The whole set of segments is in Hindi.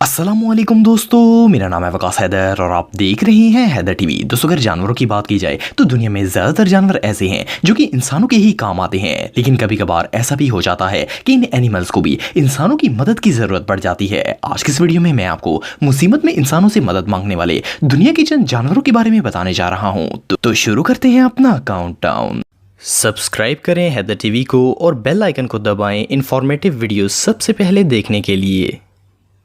अस्सलामुअलैकुम दोस्तों, मेरा नाम है वकास हैदर और आप देख रहे हैं हैदर टीवी। दोस्तों, अगर जानवरों की बात की जाए तो दुनिया में ज़्यादातर जानवर ऐसे हैं जो कि इंसानों के ही काम आते हैं, लेकिन कभी कभार ऐसा भी हो जाता है कि इन एनिमल्स को भी इंसानों की मदद की ज़रूरत पड़ जाती है। आज की इस वीडियो में मैं आपको मुसीबत में इंसानों से मदद मांगने वाले दुनिया के चंद जानवरों के बारे में बताने जा रहा हूँ। तो शुरू करते हैं अपना काउंटडाउन। सब्सक्राइब करें हैदर टीवी को और बेल आइकन को दबाएं इंफॉर्मेटिव वीडियो सबसे पहले देखने के लिए।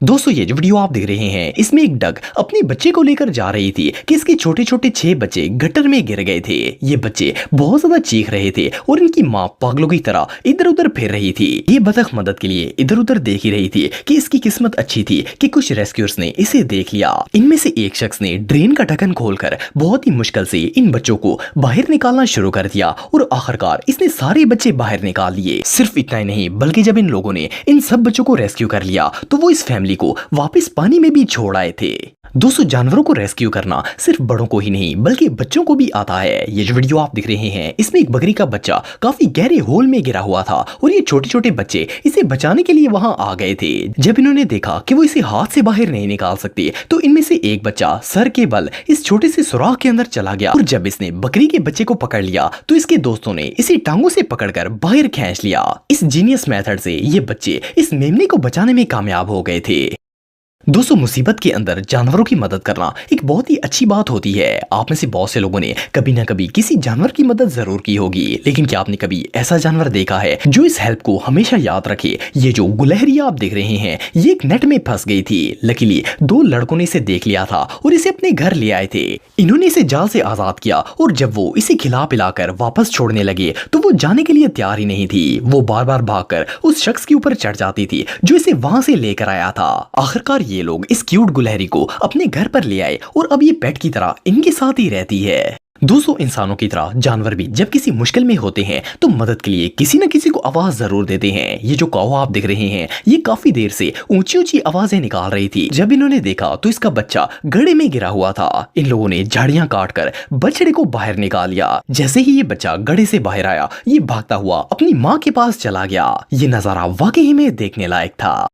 दोस्तों, ये जो वीडियो आप देख रहे हैं इसमें एक डक अपने बच्चे को लेकर जा रही थी कि इसके छोटे छोटे 6 बच्चे गटर में गिर गए थे। ये बच्चे बहुत ज्यादा चीख रहे थे और इनकी माँ पागलों की तरह इधर उधर फिर रही थी। ये बतख मदद के लिए इधर उधर देख ही रही थी कि इसकी किस्मत अच्छी थी कि कुछ रेस्क्यूअर्स ने इसे देख लिया। इनमें से एक शख्स ने ड्रेन का ढक्कन खोलकर बहुत ही मुश्किल से इन बच्चों को बाहर निकालना शुरू कर दिया और आखिरकार इसने सारे बच्चे बाहर निकाल लिए। सिर्फ इतना ही नहीं, बल्कि जब इन लोगों ने इन सब बच्चों को रेस्क्यू कर लिया तो वो इस फैमिली को वापस पानी में भी छोड़ आए थे। दोस्तों, जानवरों को रेस्क्यू करना सिर्फ बड़ों को ही नहीं बल्कि बच्चों को भी आता है। ये जो वीडियो आप देख रहे हैं इसमें एक बकरी का बच्चा काफी गहरे होल में गिरा हुआ था और ये छोटे छोटे बच्चे इसे बचाने के लिए वहां आ गए थे। जब इन्होंने देखा कि वो इसे हाथ से बाहर नहीं निकाल सकते तो इनमें से एक बच्चा सर के बल इस छोटे से सुराख के अंदर चला गया और जब इसने बकरी के बच्चे को पकड़ लिया तो इसके दोस्तों ने इसे टांगों से पकड़कर बाहर खींच लिया। इस जीनियस मेथड से ये बच्चे इस मेमने को बचाने में कामयाब हो गए थे। दोस्तों, मुसीबत के अंदर जानवरों की मदद करना एक बहुत ही अच्छी बात होती है। आप में से बहुत से लोगों ने कभी ना कभी किसी जानवर की मदद जरूर की होगी, लेकिन क्या आपने कभी ऐसा जानवर देखा है जो इस हेल्प को हमेशा याद रखे? ये जो गुलहरी आप देख रहे हैं ये एक नेट में फंस गई थी। लकीली 2 लड़कों ने इसे देख लिया था और इसे अपने घर ले आए थे। इन्होंने इसे जाल से आजाद किया और जब वो इसे खिला पिलाकर वापस छोड़ने लगे तो वो जाने के लिए तैयार ही नहीं थी। वो बार बार भागकर उस शख्स के ऊपर चढ़ जाती थी जो इसे वहां से लेकर आया था। आखिरकार ये लोग इस क्यूट गुलहरी को अपने घर पर ले आए और अब ये पेट की तरह इनके साथ ही रहती है। दोस्तों, इंसानों की तरह जानवर भी जब किसी मुश्किल में होते हैं तो मदद के लिए किसी न किसी को आवाज जरूर देते हैं। ये जो कौवा आप देख रहे हैं ये काफी देर से ऊंची ऊंची आवाजें निकाल रही थी। जब इन्होंने देखा तो इसका बच्चा गड्ढे में गिरा हुआ था। इन लोगों ने झाड़ियां काटकर बछड़े को बाहर निकाल लिया। जैसे ही ये बच्चा गड्ढे से बाहर आया ये भागता हुआ अपनी माँ के पास चला गया। ये नजारा वाकई में देखने लायक था।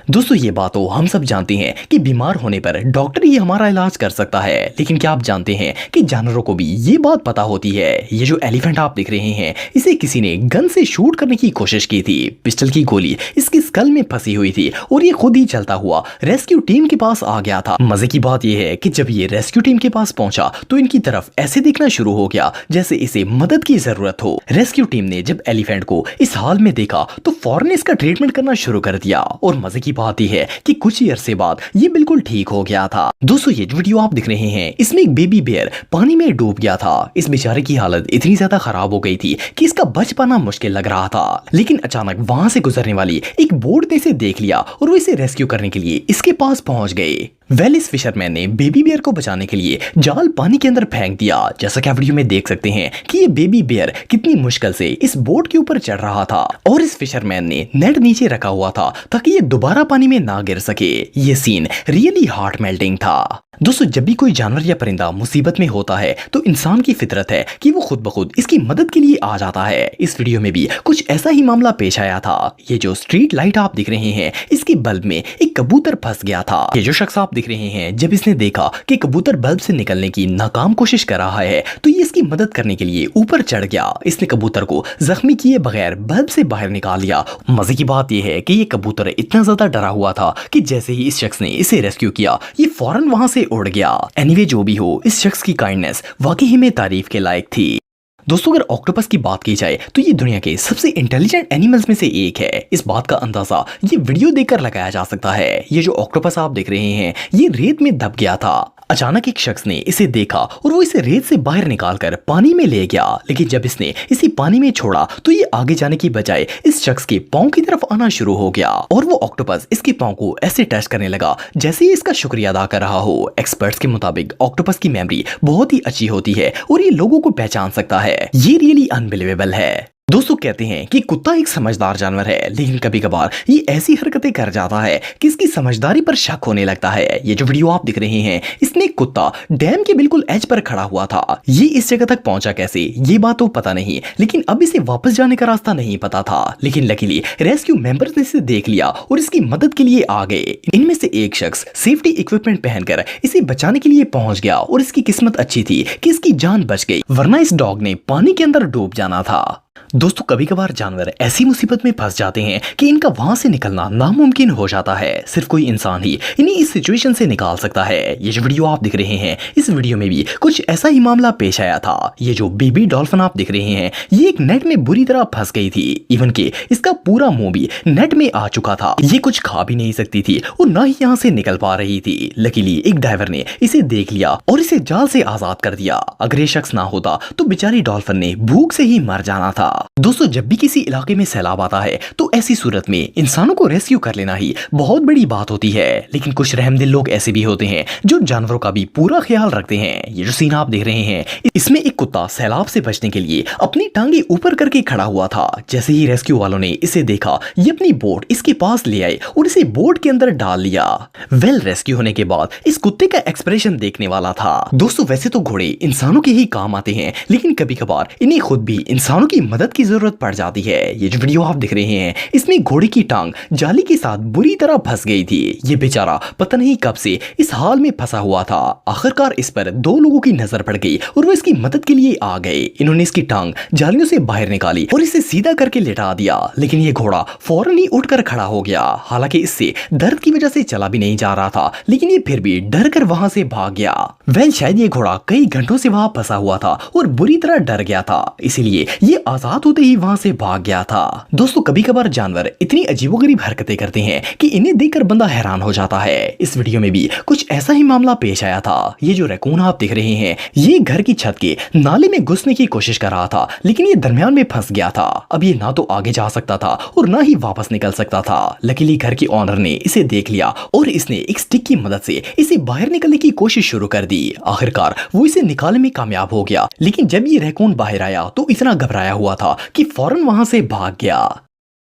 दोस्तों, ये बात तो हम सब जानते हैं कि बीमार होने पर डॉक्टर ही हमारा इलाज कर सकता है, लेकिन क्या आप जानते हैं कि जानवरों को भी ये बात पता होती है? ये जो एलिफेंट आप देख रहे हैं इसे किसी ने गन से शूट करने की कोशिश की थी। पिस्टल की गोली इसकी स्कल में फंसी हुई थी और ये खुद ही चलता हुआ रेस्क्यू टीम के पास आ गया था। मजे की बात यह है कि जब ये रेस्क्यू टीम के पास पहुंचा तो इनकी तरफ ऐसे देखना शुरू हो गया जैसे इसे मदद की जरूरत हो। रेस्क्यू टीम ने जब एलिफेंट को इस हाल में देखा तो फौरन इसका ट्रीटमेंट करना शुरू कर दिया और मजे की बात यह है कि कुछ ही अरसे बाद ये बिल्कुल ठीक हो गया था। दोस्तों, ये वीडियो आप देख रहे हैं इसमें एक बेबी बेयर पानी में डूब गया था। इस बेचारे की हालत इतनी ज्यादा खराब हो गई थी कि इसका बच पाना मुश्किल लग रहा था, लेकिन अचानक वहां से गुजरने वाली एक बोट ने इसे देख लिया और वो इसे रेस्क्यू करने के लिए इसके पास पहुंच गए। इस फिशरमैन ने बेबी बेयर को बचाने के लिए जाल पानी के अंदर फेंक दिया। जैसा कि आप वीडियो में देख सकते हैं कि ये बेबी बेयर कितनी मुश्किल से इस बोट के ऊपर चढ़ रहा था और इस फिशरमैन ने नेट नीचे रखा हुआ था ताकि ये दोबारा पानी में ना गिर सके। ये सीन रियली हार्ट मेल्टिंग था। दोस्तों, जब भी कोई जानवर या परिंदा मुसीबत में होता है तो इंसान की फितरत है कि वो खुद ब खुद इसकी मदद के लिए आ जाता है। इस वीडियो में भी कुछ ऐसा ही मामला पेश आया था। ये जो स्ट्रीट लाइट आप दिख रहे हैं इसके बल्ब में एक कबूतर फंस गया था। ये जो शख्स आप दिख रहे हैं जब इसने देखा कि कबूतर बल्ब से निकलने की नाकाम कोशिश कर रहा है तो ये इसकी मदद करने के लिए ऊपर चढ़ गया। इसने कबूतर को जख्मी किए बगैर बल्ब से बाहर निकाल लिया। मजे की बात यह है कि ये कबूतर इतना ज्यादा डरा हुआ था कि जैसे ही इस शख्स ने इसे रेस्क्यू किया ये फौरन वहां से उड़ गया। एनीवे, जो भी हो, इस शख्स की काइंडनेस वाकई में तारीफ के लायक थी। दोस्तों, अगर ऑक्टोपस की बात की जाए तो ये दुनिया के सबसे इंटेलिजेंट एनिमल्स में से एक है। इस बात का अंदाजा ये वीडियो देखकर लगाया जा सकता है। ये जो ऑक्टोपस आप देख रहे हैं ये रेत में दब गया था। अचानक एक शख्स ने इसे देखा और वो इसे रेत से बाहर निकालकर पानी में ले गया, लेकिन जब इसने इसे पानी में छोड़ा तो ये आगे जाने की बजाय इस शख्स के पांव की तरफ आना शुरू हो गया और वो ऑक्टोपस इसके पांव को ऐसे टच करने लगा जैसे ये इसका शुक्रिया अदा कर रहा हो। एक्सपर्ट्स के मुताबिक ऑक्टोपस की मेमोरी बहुत ही अच्छी होती है और ये लोगों को पहचान सकता है। ये रियली अनबिलीवेबल है। दोस्तों कहते हैं कि कुत्ता एक समझदार जानवर है, लेकिन कभी कभार ये ऐसी हरकतें कर जाता है कि इसकी समझदारी पर शक होने लगता है। ये जो वीडियो आप दिख रहे हैं, इसमें एक कुत्ता डैम के बिल्कुल एज पर खड़ा हुआ था। ये इस जगह तक पहुंचा कैसे, ये बात तो पता नहीं, लेकिन अब इसे वापस जाने का रास्ता नहीं पता था। लेकिन लकीली रेस्क्यू मेंबर्स ने इसे देख लिया और इसकी मदद के लिए आ गए। इनमें से एक शख्स सेफ्टी इक्विपमेंट पहनकर इसे बचाने के लिए पहुंच गया और इसकी किस्मत अच्छी थी कि इसकी जान बच गई, वरना इस डॉग ने पानी के अंदर डूब जाना था। दोस्तों कभी कभार जानवर ऐसी मुसीबत में फंस जाते हैं कि इनका वहां से निकलना नामुमकिन हो जाता है। सिर्फ कोई इंसान ही इन्हें इस सिचुएशन से निकाल सकता है। ये जो वीडियो आप दिख रहे हैं, इस वीडियो में भी कुछ ऐसा ही मामला पेश आया था। ये जो बेबी डॉल्फिन आप दिख रहे हैं, ये एक नेट में बुरी तरह फंस गई थी। इवन के इसका पूरा मुंह भी नेट में आ चुका था। ये कुछ खा भी नहीं सकती थी और ना ही यहाँ से निकल पा रही थी। लकीली एक डाइवर ने इसे देख लिया और इसे जाल से आजाद कर दिया। अगर ये शख्स ना होता तो बेचारी डॉल्फिन ने भूख से ही मर जाना था। दोस्तों जब भी किसी इलाके में सैलाब आता है तो ऐसी सूरत में इंसानों को रेस्क्यू कर लेना ही बहुत बड़ी बात होती है। लेकिन कुछ रहमदिल लोग ऐसे भी होते हैं जो जानवरों का भी पूरा ख्याल रखते हैं। ये जो सीन आप देख रहे हैं, इसमें एक कुत्ता सैलाब से बचने के लिए अपनी टांगे ऊपर करके खड़ा हुआ था। जैसे ही रेस्क्यू वालों ने इसे देखा, ये अपनी बोट इसके पास ले आए और इसे बोट के अंदर डाल लिया। रेस्क्यू होने के बाद इस कुत्ते का एक्सप्रेशन देखने वाला था। दोस्तों वैसे तो घोड़े इंसानों के ही काम आते हैं, लेकिन कभी कभार इन्हें खुद भी इंसानों की मदद की जरूरत पड़ जाती है। ये जो वीडियो आप दिख रहे हैं, इसमें घोड़े की टांग जाली के साथ बुरी तरह फंस गई थी। ये बेचारा पता नहीं कब से इस हाल में फंसा हुआ था। आखिरकार इस पर दो लोगों की नजर पड़ गई और वो इसकी मदद के लिए आ गए। इन्होंने इसकी टांग जालियों से बाहर निकाली और इसे सीधा करके लेटा दिया। लेकिन ये घोड़ा फौरन ही उठकर खड़ा हो गया। हालांकि इससे दर्द की वजह से चला भी नहीं जा रहा था, लेकिन ये फिर भी डर कर वहां से भाग गया। शायद ये घोड़ा कई घंटों से वहां फंसा हुआ था और बुरी तरह डर गया था, इसीलिए ये आजाद होते ही वहां से भाग गया था। दोस्तों कभी कभार जानवर इतनी अजीबोगरीब हरकतें करते हैं कि इन्हें देखकर बंदा हैरान हो जाता है। इस वीडियो में भी कुछ ऐसा ही मामला पेश आया था। ये जो रैकून आप देख रहे हैं, ये घर की छत के नाले में घुसने की कोशिश कर रहा था, लेकिन ये दरमियान में फंस गया था। अब ये ना तो आगे जा सकता था और ना ही वापस निकल सकता था। लकीली घर के ऑनर ने इसे देख लिया और इसने एक स्टिक की मदद से इसे बाहर निकलने की कोशिश शुरू कर दी। आखिरकार वो इसे निकालने में कामयाब हो गया, लेकिन जब ये रैकून बाहर आया तो इतना घबराया हुआ था कि फौरन वहां से भाग गया।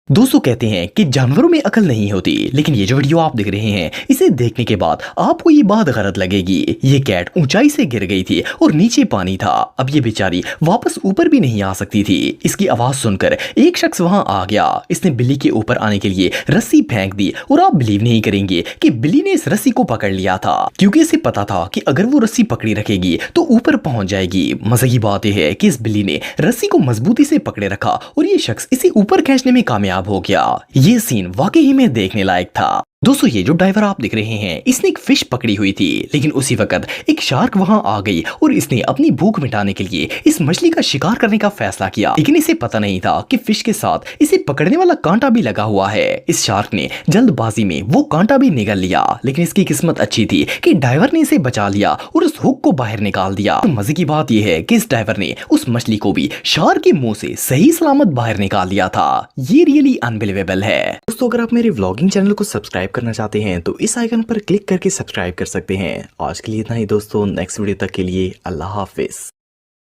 दोस्तों कहते हैं कि जानवरों में अकल नहीं होती, लेकिन ये जो वीडियो आप देख रहे हैं, इसे देखने के बाद आपको ये बात गलत लगेगी। ये कैट ऊंचाई से गिर गई थी और नीचे पानी था। अब ये बेचारी वापस ऊपर भी नहीं आ सकती थी। इसकी आवाज सुनकर एक शख्स वहां आ गया। इसने बिल्ली के ऊपर आने के लिए रस्सी फेंक दी और आप बिलीव नहीं करेंगे कि बिल्ली ने इस रस्सी को पकड़ लिया था, क्योंकि इसे पता था कि अगर वो रस्सी पकड़ी रखेगी तो ऊपर पहुंच जाएगी। मजे की बात यह है कि इस बिल्ली ने रस्सी को मजबूती से पकड़े रखा और ये शख्स इसे ऊपर खींचने में कामयाब हो गया। ये सीन वाकई ही में देखने लायक था। दोस्तों ये जो डाइवर आप दिख रहे हैं, इसने एक फिश पकड़ी हुई थी, लेकिन उसी वक्त एक शार्क वहां आ गई और इसने अपनी भूख मिटाने के लिए इस मछली का शिकार करने का फैसला किया। लेकिन इसे पता नहीं था कि फिश के साथ इसे पकड़ने वाला कांटा भी लगा हुआ है। इस शार्क ने जल्दबाजी में वो कांटा भी निगल लिया, लेकिन इसकी किस्मत अच्छी थी कि डाइवर ने इसे बचा लिया और उस हुक को बाहर निकाल दिया। तो मजे की बात यह है कि इस डाइवर ने उस मछली को भी शार्क के मुंह से सही सलामत बाहर निकाल दिया था। ये रियली अनबिलीवेबल है। दोस्तों अगर आप मेरे व्लॉगिंग चैनल को सब्सक्राइब करना चाहते हैं तो इस आइकन पर क्लिक करके सब्सक्राइब कर सकते हैं। आज के लिए इतना ही दोस्तों, नेक्स्ट वीडियो तक के लिए अल्लाह हाफिज।